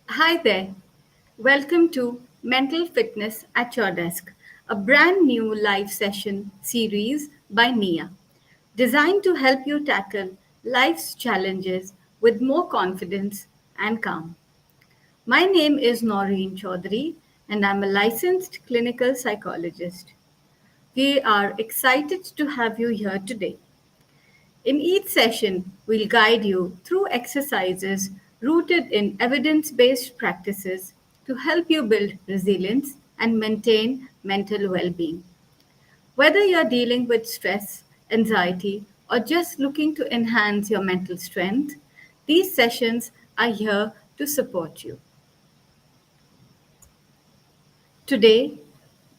Hi there. Welcome to Mental Fitness at Your Desk, a brand new live session series by Nia, designed to help you tackle life's challenges with more confidence and calm. My name is Noreen Chaudhary, and I'm a licensed clinical psychologist. We are excited to have you here today. In each session, we'll guide you through exercises rooted in evidence based practices to help you build resilience and maintain mental well being. Whether you're dealing with stress, anxiety, or just looking to enhance your mental strength, these sessions are here to support you. Today,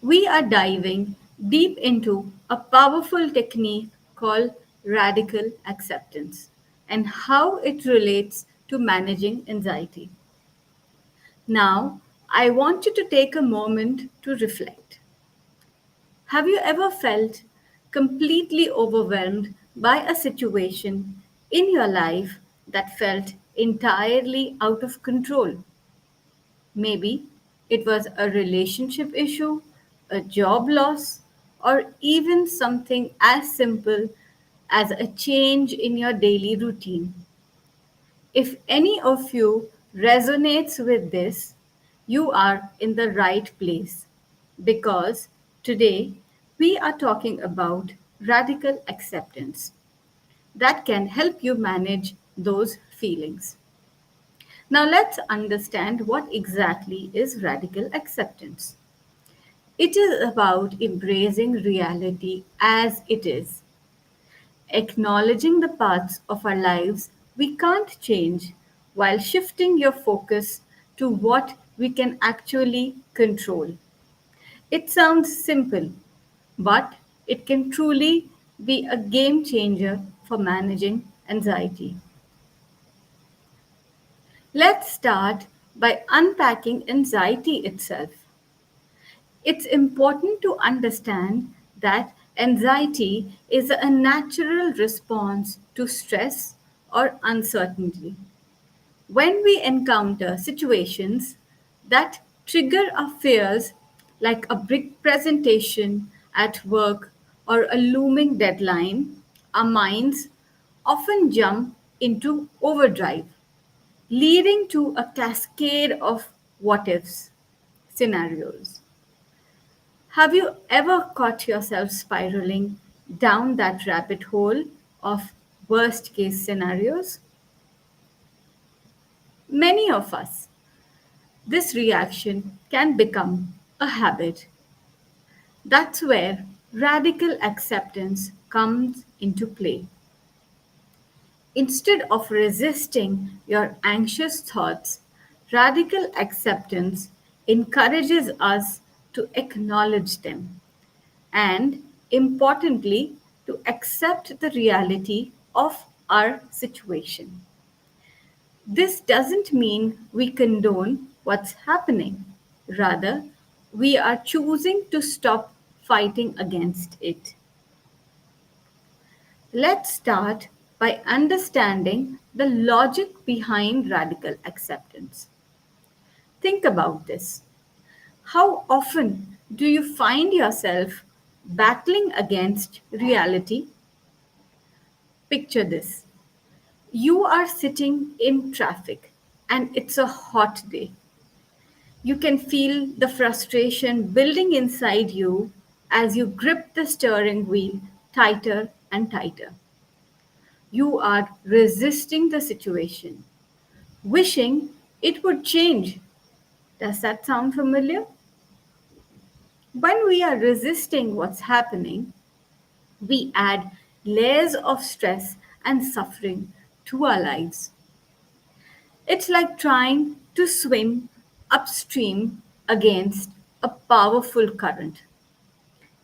we are diving deep into a powerful technique called radical acceptance and how it relates to managing anxiety. Now, I want you to take a moment to reflect. Have you ever felt completely overwhelmed by a situation in your life that felt entirely out of control? Maybe it was a relationship issue, a job loss, or even something as simple as a change in your daily routine. If any of you resonates with this, you are in the right place because today we are talking about radical acceptance that can help you manage those feelings. Now, let's understand what exactly is radical acceptance. It is about embracing reality as it is, acknowledging the parts of our lives we can't change while shifting your focus to what we can actually control. It sounds simple, but it can truly be a game changer for managing anxiety. Let's start by unpacking anxiety itself. It's important to understand that anxiety is a natural response to stress or uncertainty. When we encounter situations that trigger our fears, like a big presentation at work or a looming deadline, our minds often jump into overdrive, leading to a cascade of what ifs scenarios. Have you ever caught yourself spiraling down that rabbit hole of worst case scenarios? Many of us, this reaction can become a habit. That's where radical acceptance comes into play. Instead of resisting your anxious thoughts, radical acceptance encourages us to acknowledge them and, importantly, to accept the reality of our situation. This doesn't mean we condone what's happening. Rather, we are choosing to stop fighting against it. Let's start by understanding the logic behind radical acceptance. Think about this. How often do you find yourself battling against reality? Picture this. You are sitting in traffic and it's a hot day. You can feel the frustration building inside you as you grip the steering wheel tighter and tighter. You are resisting the situation, wishing it would change. Does that sound familiar? When we are resisting what's happening, we add layers of stress and suffering to our lives. It's like trying to swim upstream against a powerful current,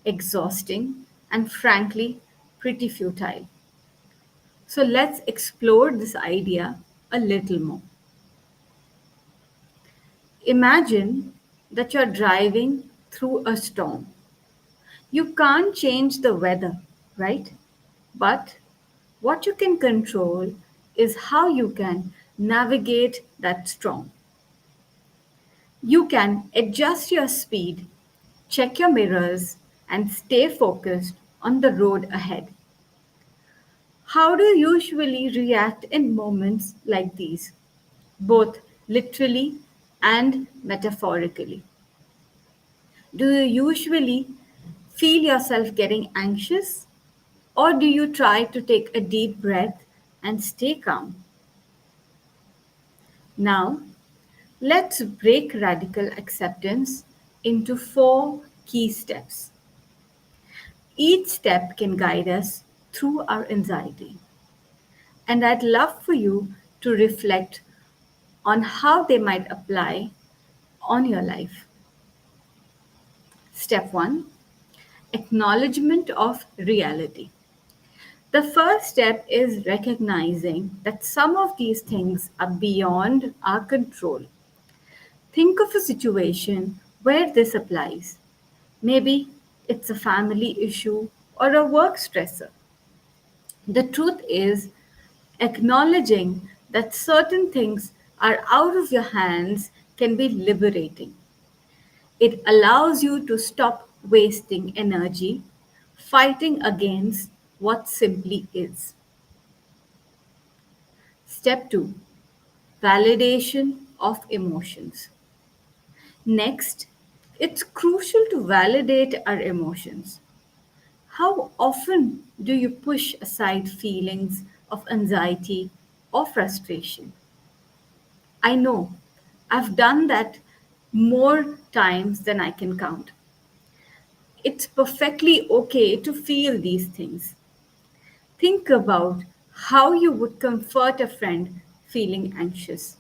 exhausting and frankly pretty futile. So let's explore this idea a little more. Imagine that you're driving through a storm. You can't change the weather, right? But what you can control is how you can navigate that storm. You can adjust your speed, check your mirrors, and stay focused on the road ahead. How do you usually react in moments like these, both literally and metaphorically? Do you usually feel yourself getting anxious, or do you try to take a deep breath and stay calm? Now, let's break radical acceptance into four key steps. Each step can guide us through our anxiety. And I'd love for you to reflect on how they might apply on your life. Step 1, acknowledgement of reality. The first step is recognizing that some of these things are beyond our control. Think of a situation where this applies. Maybe it's a family issue or a work stressor. The truth is, acknowledging that certain things are out of your hands can be liberating. It allows you to stop wasting energy fighting against what simply is. Step 2, validation of emotions. Next, it's crucial to validate our emotions. How often do you push aside feelings of anxiety or frustration? I know I've done that more times than I can count. It's perfectly okay to feel these things. Think about how you would comfort a friend feeling anxious.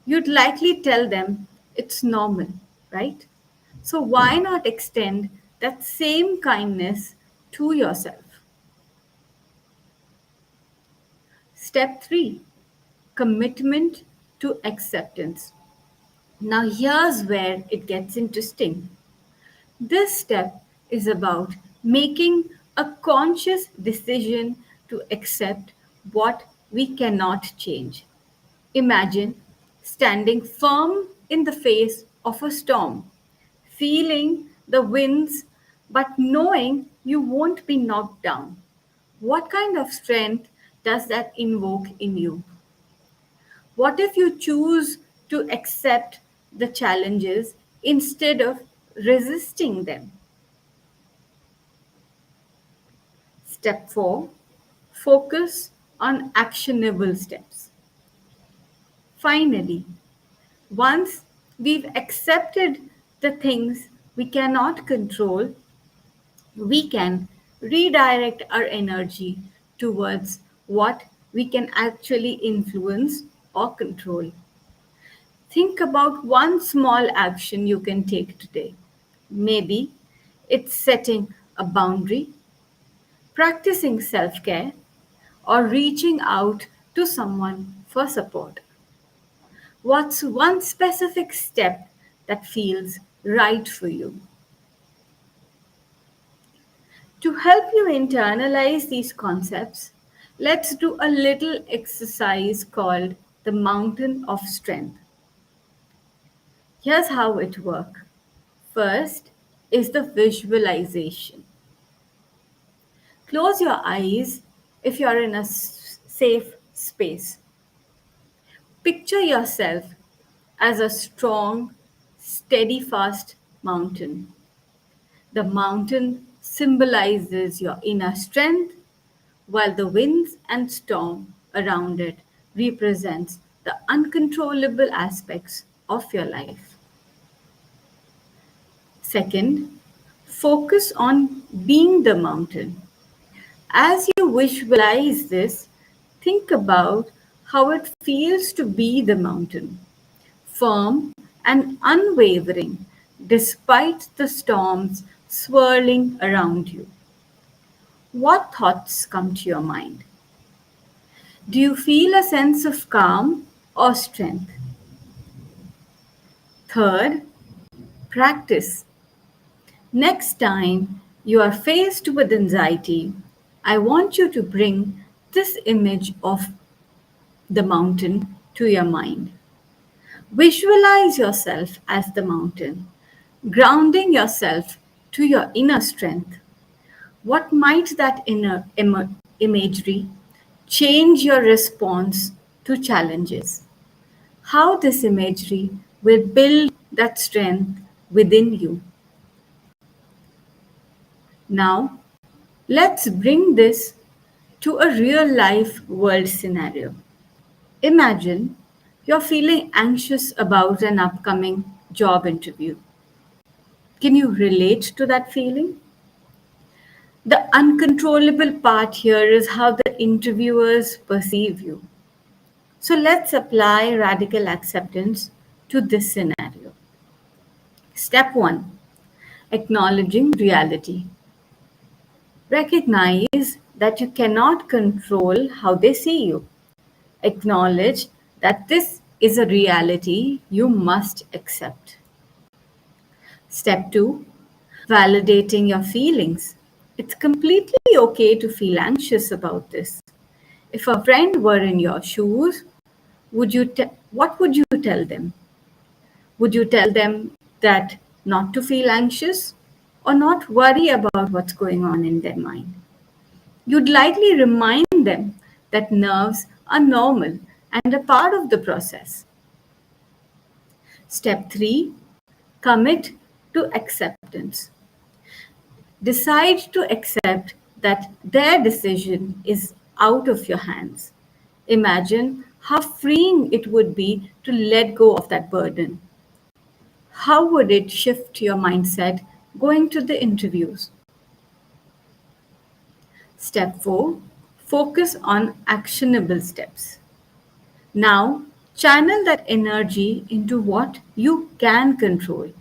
You'd likely tell them it's normal, right? So why not extend that same kindness to yourself? Step 3, commitment to acceptance. Now, here's where it gets interesting. This step is about making a conscious decision to accept what we cannot change. Imagine standing firm in the face of a storm, feeling the winds, but knowing you won't be knocked down. What kind of strength does that invoke in you? What if you choose to accept the challenges instead of resisting them? Step 4, focus on actionable steps. Finally, once we've accepted the things we cannot control, we can redirect our energy towards what we can actually influence or control. Think about one small action you can take today. Maybe it's setting a boundary, practicing self care, or reaching out to someone for support. What's one specific step that feels right for you? To help you internalize these concepts, let's do a little exercise called the Mountain of Strength. Here's how it works. First is the visualization. Close your eyes if you're in a safe space. Picture yourself as a strong, steadfast mountain. The mountain symbolizes your inner strength, while the winds and storm around it represents the uncontrollable aspects of your life. Second, focus on being the mountain. As you visualize this, think about how it feels to be the mountain, firm and unwavering despite the storms swirling around you. What thoughts come to your mind? Do you feel a sense of calm or strength? Third, practice. Next time you are faced with anxiety, I want you to bring this image of the mountain to your mind. Visualize yourself as the mountain, grounding yourself to your inner strength. What might that imagery change your response to challenges? How this imagery will build that strength within you. Now, let's bring this to a real life world scenario. Imagine you're feeling anxious about an upcoming job interview. Can you relate to that feeling? The uncontrollable part here is how the interviewers perceive you. So let's apply radical acceptance to this scenario. Step 1, acknowledging reality. Recognize that you cannot control how they see you. Acknowledge that this is a reality you must accept. Step 2, validating your feelings. It's completely okay to feel anxious about this. If a friend were in your shoes, what would you tell them? Would you tell them that not to feel anxious or not worry about what's going on in their mind? You'd likely remind them that nerves are normal and a part of the process. Step 3, commit to acceptance. Decide to accept that their decision is out of your hands. Imagine how freeing it would be to let go of that burden. How would it shift your mindset going to the interviews? Step 4, focus on actionable steps. Now, channel that energy into what you can control.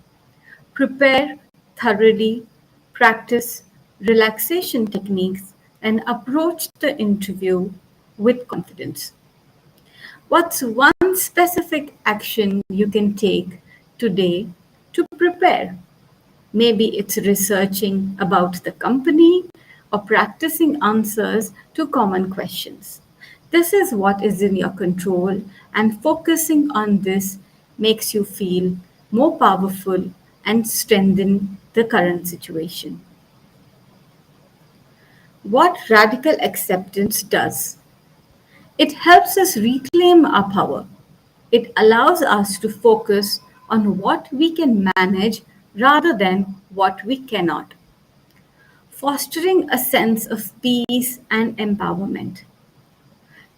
Prepare thoroughly, practice relaxation techniques, and approach the interview with confidence. What's one specific action you can take today to prepare? Maybe it's researching about the company or practicing answers to common questions. This is what is in your control, and focusing on this makes you feel more powerful and strengthen the current situation. What radical acceptance does, it helps us reclaim our power. It allows us to focus on what we can manage rather than what we cannot, fostering a sense of peace and empowerment.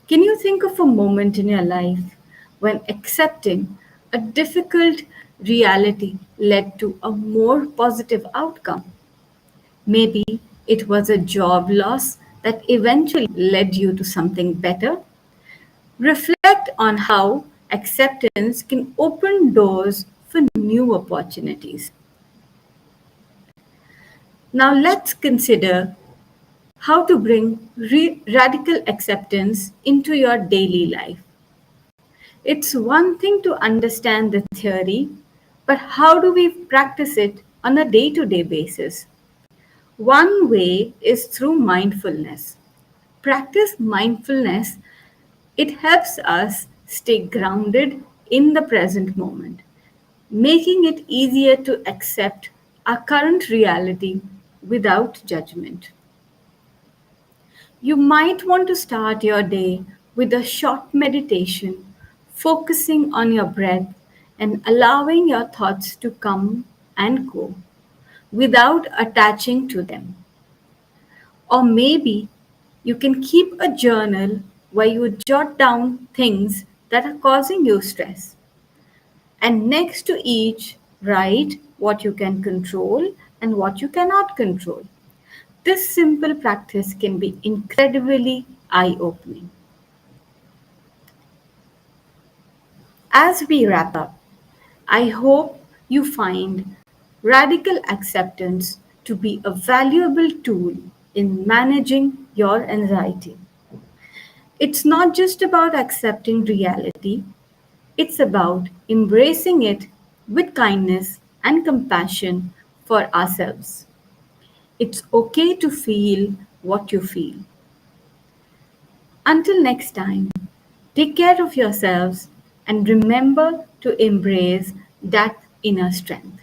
Can you think of a moment in your life when accepting a difficult reality led to a more positive outcome? Maybe it was a job loss that eventually led you to something better. Reflect on how acceptance can open doors for new opportunities. Now, let's consider how to bring radical acceptance into your daily life. It's one thing to understand the theory, but how do we practice it on a day to day basis? One way is through mindfulness. Practice mindfulness, it helps us stay grounded in the present moment, making it easier to accept our current reality without judgment. You might want to start your day with a short meditation, focusing on your breath and allowing your thoughts to come and go without attaching to them. Or maybe you can keep a journal where you jot down things that are causing you stress. And next to each, write what you can control and what you cannot control. This simple practice can be incredibly eye opening. As we wrap up, I hope you find radical acceptance to be a valuable tool in managing your anxiety. It's not just about accepting reality, it's about embracing it with kindness and compassion for ourselves. It's okay to feel what you feel. Until next time, take care of yourselves and remember to embrace that inner strength.